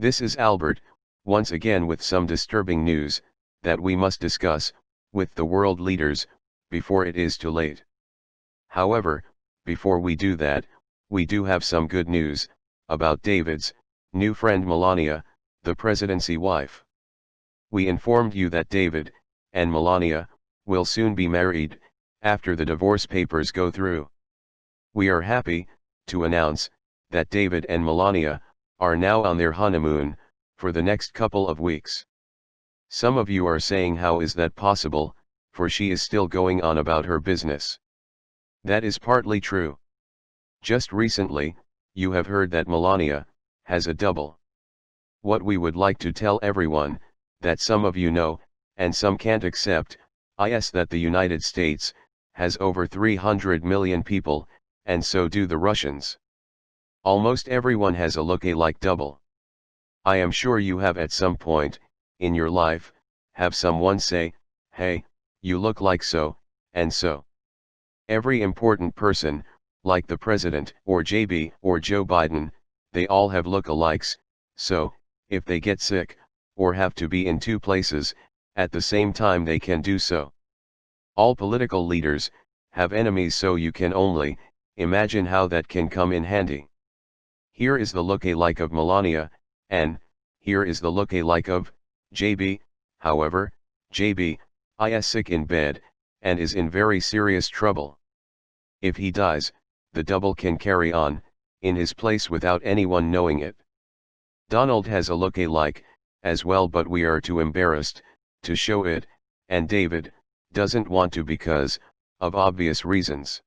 This is Albert, once again with some disturbing news, that we must discuss, with the world leaders, before it is too late. However, before we do that, we do have some good news, about David's new friend Melania, the presidency wife. We informed you that David and Melania will soon be married, after the divorce papers go through. We are happy to announce that David and Melania are now on their honeymoon for the next couple of weeks. Some of you are saying, how is that possible, for she is still going on about her business. That is partly true. Just recently, you have heard that Melania has a double. What we would like to tell everyone, that some of you know, and some can't accept, is that the United States has over 300 million people, and so do the Russians. Almost everyone has a look-alike double. I am sure you have at some point, in your life, have someone say, hey, you look like so, and so. Every important person, like the President, or JB, or Joe Biden, they all have look-alikes, so, if they get sick, or have to be in two places, at the same time they can do so. All political leaders have enemies, so you can only imagine how that can come in handy. Here is the look-alike of Melania, and here is the look-alike of JB. However, JB is sick in bed, and is in very serious trouble. If he dies, the double can carry on in his place without anyone knowing it. Donald has a look-alike as well, but we are too embarrassed to show it, and David doesn't want to because of obvious reasons.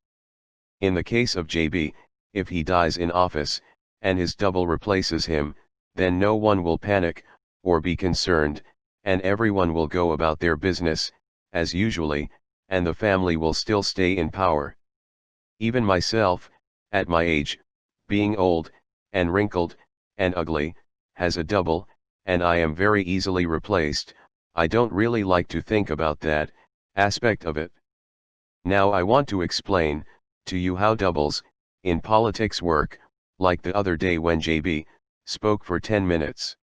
In the case of JB, if he dies in office, and his double replaces him, then no one will panic, or be concerned, and everyone will go about their business, as usually, and the family will still stay in power. Even myself, at my age, being old, and wrinkled, and ugly, has a double, and I am very easily replaced. I don't really like to think about that aspect of it. Now I want to explain to you how doubles in politics work, like the other day when JB spoke for 10 minutes.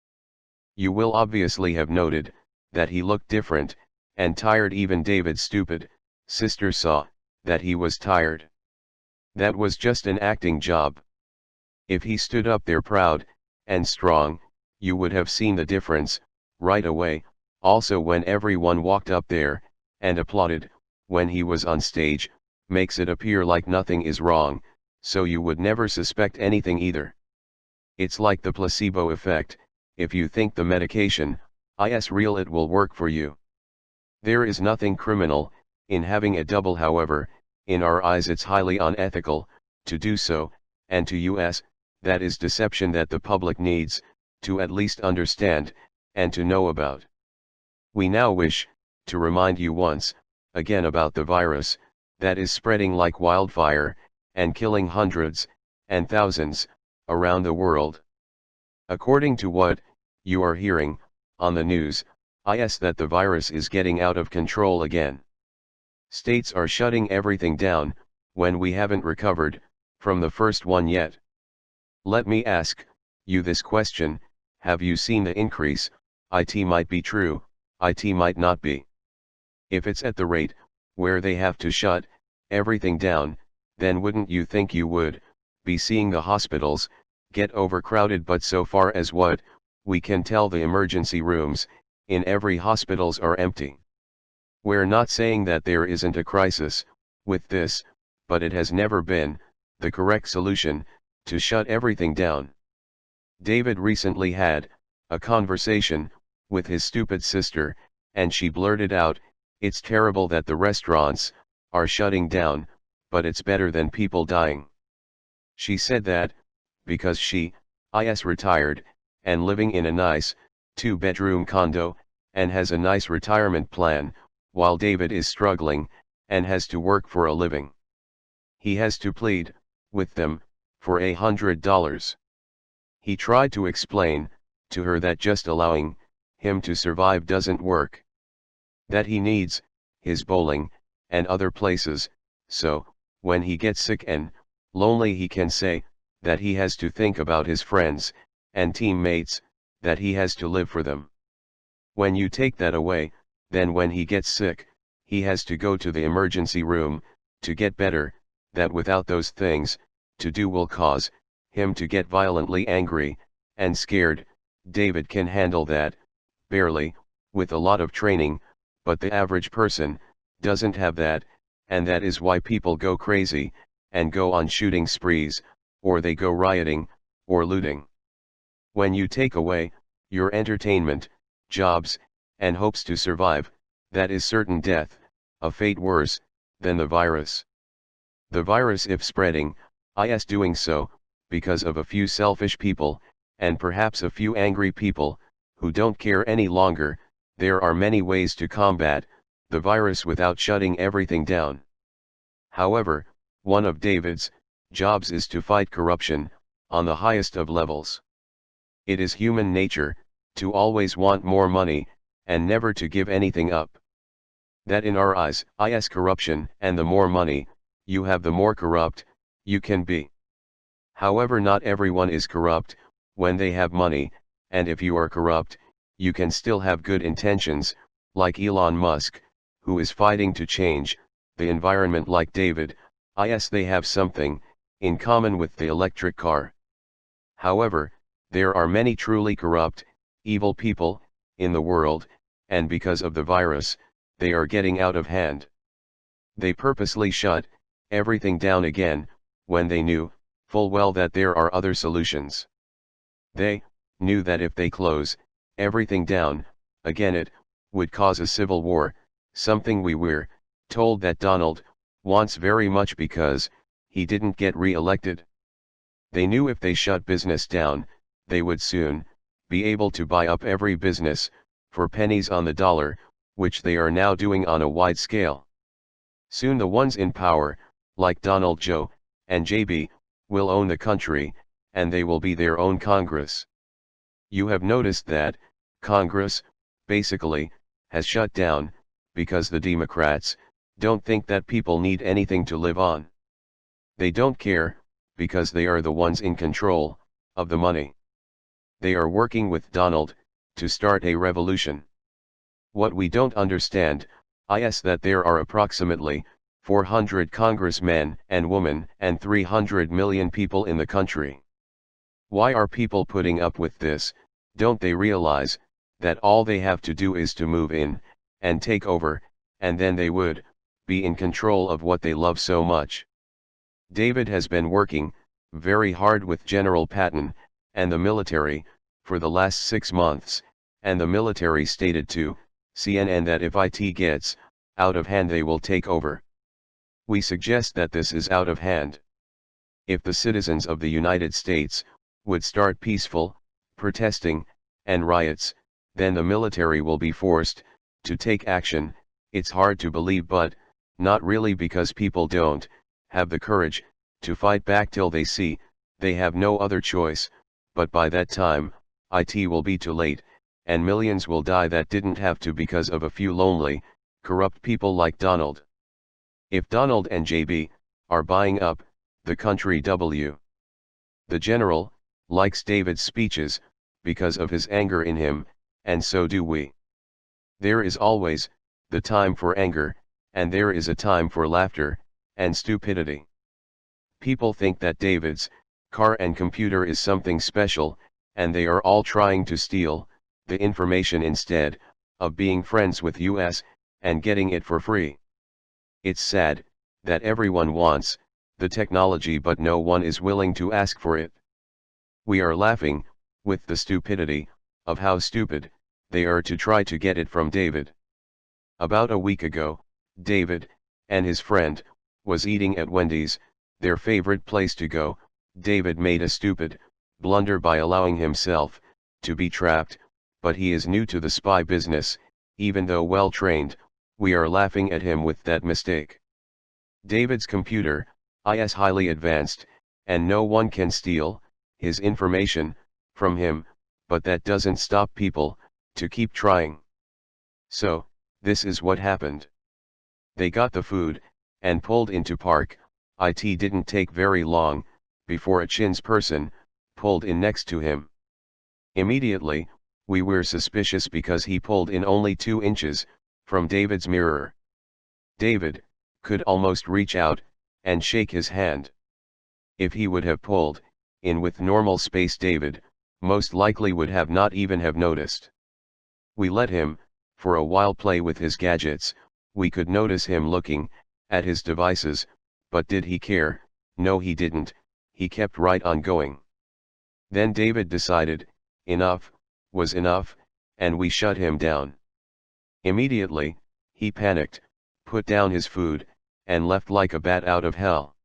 You will obviously have noted that he looked different and tired. Even David's stupid sister saw that he was tired. That was just an acting job. If he stood up there proud and strong, you would have seen the difference right away. Also, when everyone walked up there and applauded when he was on stage, makes it appear like nothing is wrong, so you would never suspect anything either. It's like the placebo effect. If you think the medication is real, it will work for you. There is nothing criminal in having a double. However, in our eyes it's highly unethical to do so, and to us, that is deception that the public needs to at least understand and to know about. We now wish to remind you once again about the virus that is spreading like wildfire and killing hundreds and thousands around the world. According to what you are hearing on the news, that the virus is getting out of control again. States are shutting everything down when we haven't recovered from the first one yet. Let me ask you this question: have you seen the increase? It might be true, it might not be. If it's at the rate where they have to shut everything down, then wouldn't you think you would be seeing the hospitals get overcrowded? But so far as what we can tell, the emergency rooms in every hospitals are empty. We're not saying that there isn't a crisis with this, but it has never been the correct solution to shut everything down. David recently had a conversation with his stupid sister, and she blurted out, "It's terrible that the restaurants are shutting down, but it's better than people dying." She said that because she is retired and living in a nice 2-bedroom condo and has a nice retirement plan, while David is struggling and has to work for a living. He has to plead with them for $100. He tried to explain to her that just allowing him to survive doesn't work. That he needs his bowling and other places, so when he gets sick and lonely he can say that he has to think about his friends and teammates, that he has to live for them. When you take that away, then when he gets sick, he has to go to the emergency room, to get better, that without those things, to do will cause him to get violently angry, and scared. David can handle that, barely, with a lot of training, but the average person doesn't have that, and that is why people go crazy, and go on shooting sprees, or they go rioting, or looting. When you take away your entertainment, jobs, and hopes to survive, that is certain death, a fate worse than the virus. The virus, if spreading, is doing so because of a few selfish people, and perhaps a few angry people, who don't care any longer. There are many ways to combat the virus without shutting everything down. However, one of David's jobs is to fight corruption on the highest of levels. It is human nature to always want more money, and never to give anything up. That in our eyes is corruption, and the more money you have, the more corrupt you can be. However, not everyone is corrupt when they have money, and if you are corrupt, you can still have good intentions, like Elon Musk, who is fighting to change the environment like David. They have something in common with the electric car. However, there are many truly corrupt, evil people in the world, and because of the virus, they are getting out of hand. They purposely shut everything down again, when they knew full well that there are other solutions. They knew that if they close everything down again, it would cause a civil war, something we were told that Donald wants very much because he didn't get re-elected. They knew if they shut business down, they would soon be able to buy up every business for pennies on the dollar, which they are now doing on a wide scale. Soon the ones in power, like Donald Joe and JB, will own the country, and they will be their own Congress. You have noticed that Congress, basically, has shut down, because the Democrats don't think that people need anything to live on. They don't care, because they are the ones in control of the money. They are working with Donald to start a revolution. What we don't understand is that there are approximately 400 congressmen and women and 300 million people in the country. Why are people putting up with this? Don't they realize that all they have to do is to move in and take over, and then they would be in control of what they love so much? David has been working very hard with General Patton and the military for the last 6 months, and the military stated to CNN that if it gets out of hand, they will take over. We suggest that this is out of hand. If the citizens of the United States would start peaceful protesting and riots, then the military will be forced to take action. It's hard to believe, but not really, because people don't have the courage to fight back till they see they have no other choice. But by that time, it will be too late, and millions will die that didn't have to because of a few lonely, corrupt people like Donald. If Donald and JB are buying up the country, the general likes David's speeches because of his anger in him, and so do we. There is always the time for anger, and there is a time for laughter and stupidity. People think that David's car and computer is something special, and they are all trying to steal the information instead of being friends with us and getting it for free. It's sad that everyone wants the technology, but no one is willing to ask for it. We are laughing with the stupidity of how stupid they are to try to get it from David. About a week ago, David and his friend was eating at Wendy's, their favorite place to go. David made a stupid blunder by allowing himself to be trapped, but he is new to the spy business, even though well trained. We are laughing at him with that mistake. David's computer is highly advanced, and no one can steal his information from him, but that doesn't stop people to keep trying. So, this is what happened. They got the food and pulled into park. It didn't take very long before a Chinese person pulled in next to him. Immediately, we were suspicious because he pulled in only 2 inches from David's mirror. David could almost reach out and shake his hand. If he would have pulled in with normal space, David most likely would have not even have noticed. We let him, for a while, play with his gadgets. We could notice him looking at his devices, but did he care? No, he didn't. He kept right on going. Then David decided enough was enough, and we shut him down. Immediately, he panicked, put down his food, and left like a bat out of hell.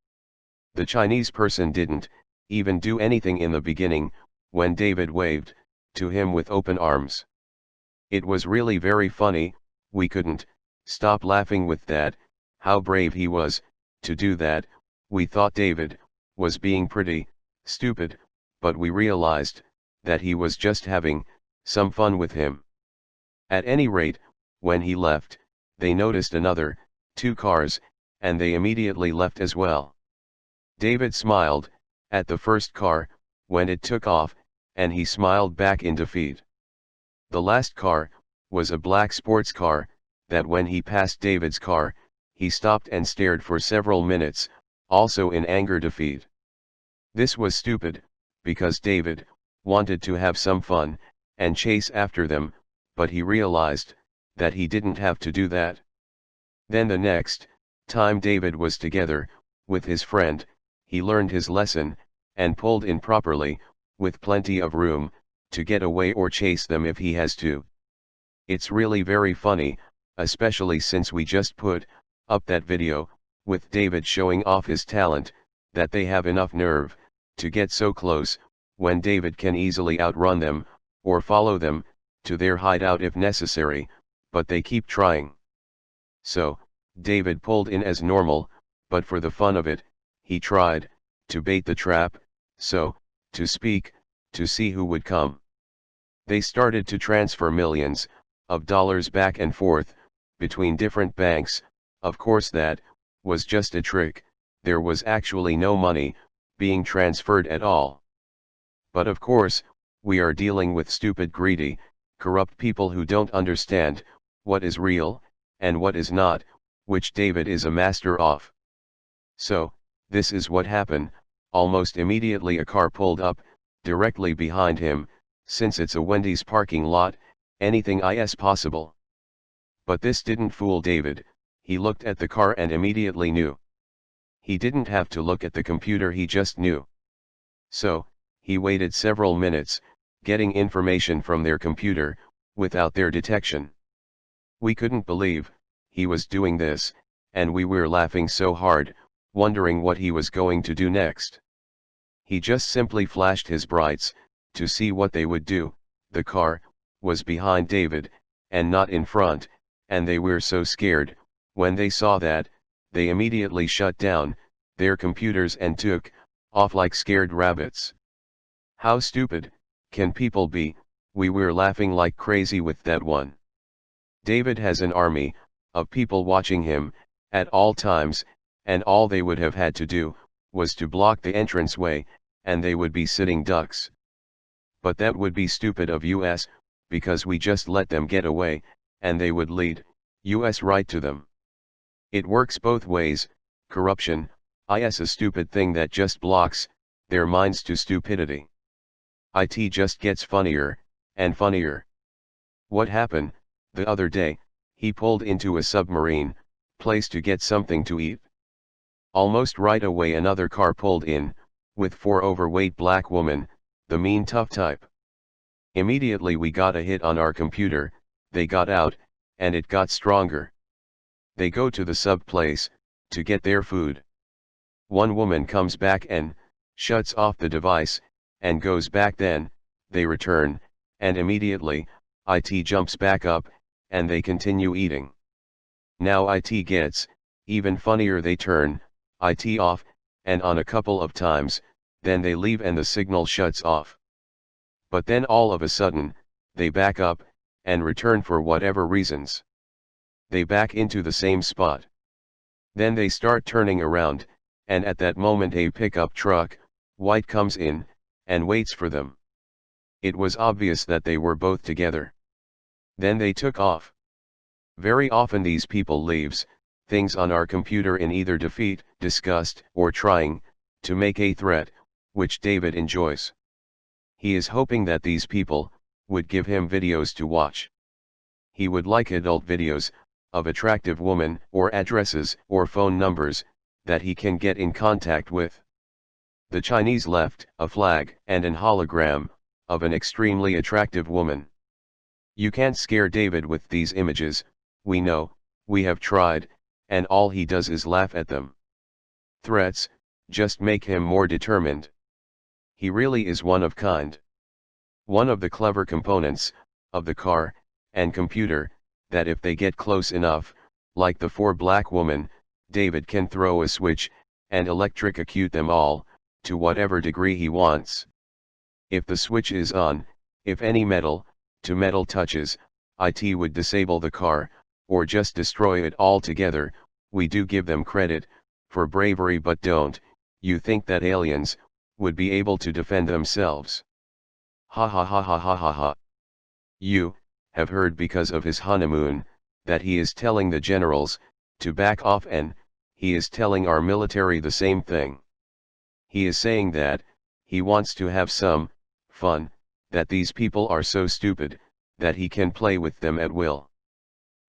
The Chinese person didn't even do anything in the beginning, when David waved to him with open arms. It was really very funny. We couldn't stop laughing with that. How brave he was to do that. We thought David was being pretty stupid, but we realized that he was just having some fun with him. At any rate, when he left, they noticed another 2 cars, and they immediately left as well. David smiled at the first car when it took off, and he smiled back in defeat. The last car was a black sports car that when he passed David's car, he stopped and stared for several minutes, also in anger defeat. This was stupid, because David wanted to have some fun and chase after them, but he realized that he didn't have to do that. Then the next time David was together with his friend, he learned his lesson and pulled in properly, with plenty of room to get away or chase them if he has to. It's really very funny, especially since we just put up that video with David showing off his talent, that they have enough nerve to get so close, when David can easily outrun them or follow them to their hideout if necessary, but they keep trying. So, David pulled in as normal, but for the fun of it, he tried to bait the trap, so to speak, to see who would come. They started to transfer millions of dollars back and forth between different banks. Of course, that was just a trick. There was actually no money being transferred at all. But of course, we are dealing with stupid, greedy, corrupt people who don't understand what is real and what is not, which David is a master of. So, this is what happened. Almost immediately a car pulled up directly behind him. Since it's a Wendy's parking lot, anything is possible. But this didn't fool David. He looked at the car and immediately knew. He didn't have to look at the computer, he just knew. So, he waited several minutes, getting information from their computer, without their detection. We couldn't believe he was doing this, and we were laughing so hard, wondering what he was going to do next. He just simply flashed his brights to see what they would do. The car was behind David, and not in front, and they were so scared when they saw that, they immediately shut down their computers and took off like scared rabbits. How stupid can people be? We were laughing like crazy with that one. David has an army of people watching him at all times, and all they would have had to do was to block the entranceway, and they would be sitting ducks. But that would be stupid of us, because we just let them get away, and they would lead us right to them. It works both ways. Corruption is a stupid thing that just blocks their minds to stupidity. It just gets funnier and funnier. What happened the other day? He pulled into a submarine place to get something to eat. Almost right away another car pulled in, with 4 overweight black women, the mean tough type. Immediately we got a hit on our computer. They got out, and it got stronger. They go to the sub place to get their food. One woman comes back and shuts off the device, and goes back. Then they return, and immediately it jumps back up, and they continue eating. Now it gets even funnier. They turn it off, and on a couple of times, then they leave and the signal shuts off. But then all of a sudden, they back up, and return for whatever reasons. They back into the same spot. Then they start turning around, and at that moment a pickup truck, white, comes in, and waits for them. It was obvious that they were both together. Then they took off. Very often these people leaves things on our computer in either defeat, disgust, or trying to make a threat, which David enjoys. He is hoping that these people would give him videos to watch. He would like adult videos of attractive women or addresses or phone numbers that he can get in contact with. The Chinese left a flag and an hologram of an extremely attractive woman. You can't scare David with these images, we know, we have tried, and all he does is laugh at them. Threats just make him more determined. He really is one of kind. One of the clever components of the car and computer, that if they get close enough, like the 4 black women, David can throw a switch and electrocute them all, to whatever degree he wants. If the switch is on, if any metal to metal touches, it would disable the car, or just destroy it altogether. We do give them credit for bravery, but don't you think that aliens would be able to defend themselves? Ha ha ha ha ha ha ha. You have heard because of his honeymoon that he is telling the generals to back off, and he is telling our military the same thing. He is saying that he wants to have some fun, that these people are so stupid that he can play with them at will.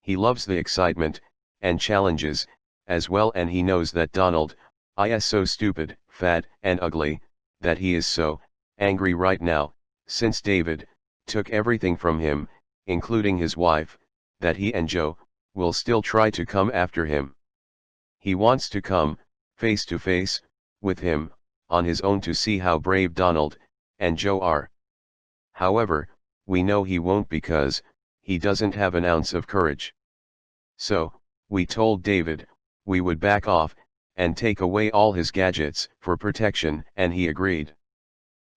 He loves the excitement and challenges as well, and he knows that Donald is so stupid, fat, and ugly that he is so angry right now, since David took everything from him, including his wife, that he and Joe will still try to come after him. He wants to come face to face with him on his own to see how brave Donald and Joe are. However, we know he won't, because he doesn't have an ounce of courage. So, we told David we would back off and take away all his gadgets for protection, and he agreed.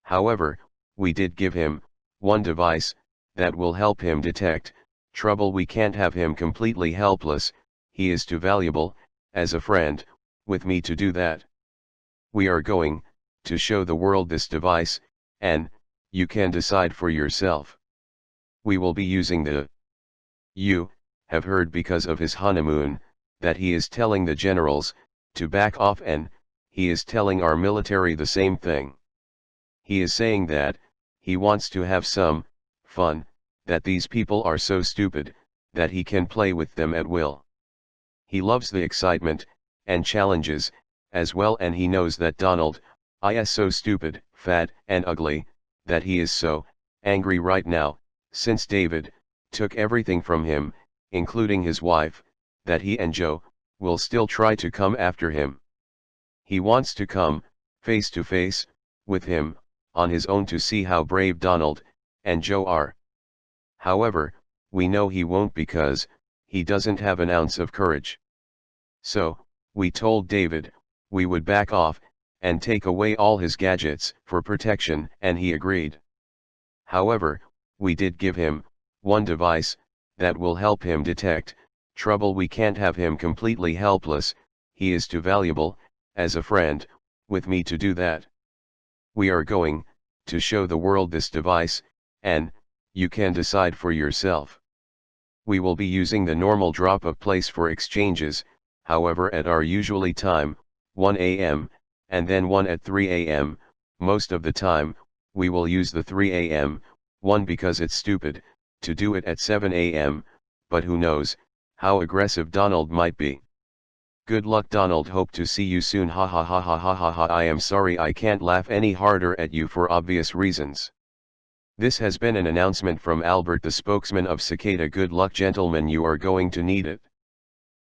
However, we did give him one device that will help him detect trouble. We can't have him completely helpless, he is too valuable as a friend with me to do that. We are going to show the world this device, and you can decide for yourself. We will be using the You have heard because of his honeymoon that he is telling the generals to back off, and he is telling our military the same thing. He is saying that he wants to have some fun, that these people are so stupid that he can play with them at will. He loves the excitement and challenges as well, and he knows that Donald is so stupid, fat, and ugly that he is so angry right now, since David took everything from him, including his wife, that he and Joe will still try to come after him. He wants to come face to face with him on his own to see how brave Donald and Joe are. However, we know he won't, because he doesn't have an ounce of courage. So, we told David we would back off and take away all his gadgets for protection, and he agreed. However, we did give him one device that will help him detect trouble. We can't have him completely helpless, he is too valuable as a friend with me to do that. We are going to show the world this device, and you can decide for yourself. We will be using the normal drop of place for exchanges, however at our usually time, 1 a.m., and then 1 at 3 a.m., most of the time, we will use the 3 a.m. one because it's stupid to do it at 7 a.m., but who knows how aggressive Donald might be. Good luck, Donald, hope to see you soon. Ha ha ha ha ha ha ha. I am sorry I can't laugh any harder at you for obvious reasons. This has been an announcement from Albert, the spokesman of Cicada. Good luck, gentlemen, you are going to need it.